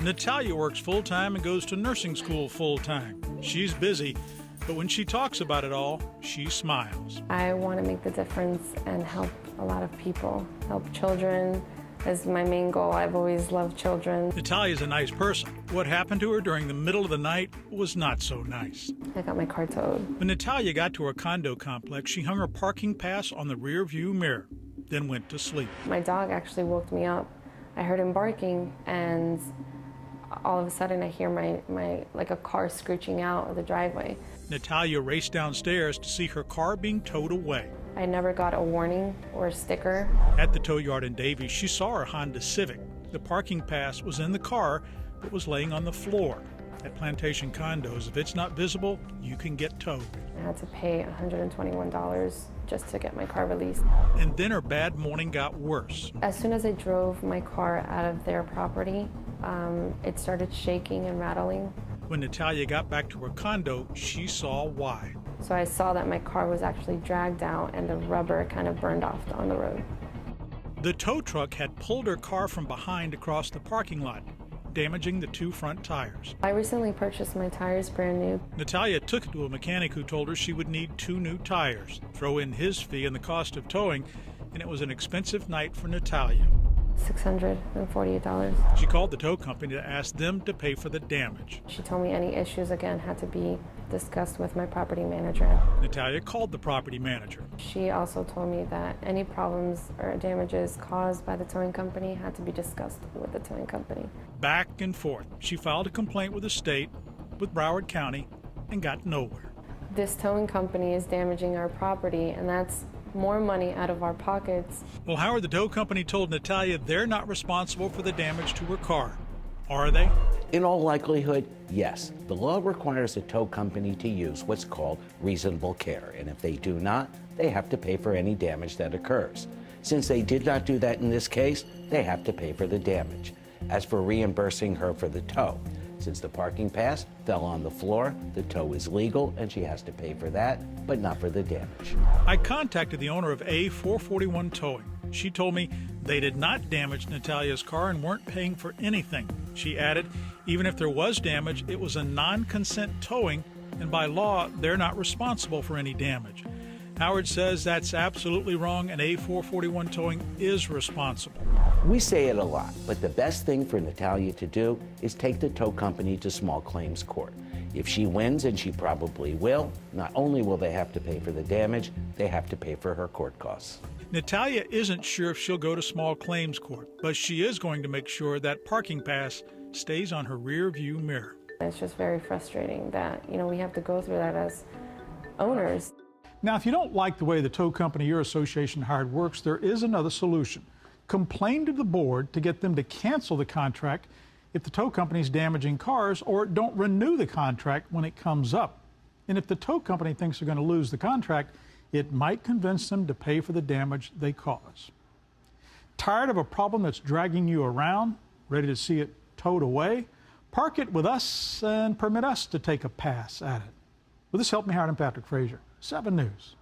Natalia works full-time and goes to nursing school full-time. She's busy, but when she talks about it all, she smiles. I want to make the difference and help a lot of people. Help children is my main goal. I've always loved children. Natalia's a nice person. What happened to her during the middle of the night was not so nice. I got my car towed. When Natalia got to her condo complex, she hung her parking pass on the rear view mirror, then went to sleep. My dog actually woke me up. I heard him barking, and all of a sudden I hear like a car screeching out of the driveway. Natalia raced downstairs to see her car being towed away. I never got a warning or a sticker. At the tow yard in Davies, she saw her Honda Civic. The parking pass was in the car, but was laying on the floor. At Plantation Condos, if it's not visible, you can get towed. I had to pay $121 just to get my car released. And then her bad morning got worse. As soon as I drove my car out of their property, it started shaking and rattling. When Natalia got back to her condo, she saw why. So I saw that my car was actually dragged out and the rubber kind of burned off on the road. The tow truck had pulled her car from behind across the parking lot, damaging the two front tires. I recently purchased my tires brand new. Natalia took it to a mechanic who told her she would need 2 new tires. Throw in his fee and the cost of towing, and it was an expensive night for Natalia. $648. She called the tow company to ask them to pay for the damage. She told me any issues again had to be discussed with my property manager. Natalia called the property manager. She also told me that any problems or damages caused by the towing company had to be discussed with the towing company. Back and forth. She filed a complaint with the state, with Broward County, and got nowhere. This towing company is damaging our property, and that's more money out of our pockets. Well, Howard, the tow company told Natalia they're not responsible for the damage to her car. Are they? In all likelihood, yes. The law requires a tow company to use what's called reasonable care, and if they do not, they have to pay for any damage that occurs. Since they did not do that in this case, they have to pay for the damage. As for reimbursing her for the tow, since the parking pass fell on the floor, the tow is legal and she has to pay for that, but not for the damage. I contacted the owner of A441 Towing. She told me they did not damage Natalia's car and weren't paying for anything. She added, even if there was damage, it was a non-consent towing, and by law, they're not responsible for any damage. Howard says that's absolutely wrong, and A441 Towing is responsible. We say it a lot, but the best thing for Natalia to do is take the tow company to small claims court. If she wins, and she probably will, not only will they have to pay for the damage, they have to pay for her court costs. Natalia isn't sure if she'll go to small claims court, but she is going to make sure that parking pass stays on her rear view mirror. It's just very frustrating that, we have to go through that as owners. Now, if you don't like the way the tow company your association hired works, there is another solution. Complain to the board to get them to cancel the contract if the tow company is damaging cars, or don't renew the contract when it comes up. And if the tow company thinks they're going to lose the contract, it might convince them to pay for the damage they cause. Tired of a problem that's dragging you around, ready to see it towed away? Park it with us and permit us to take a pass at it. Will this help me, Howard and Patrick Frazier, 7 News.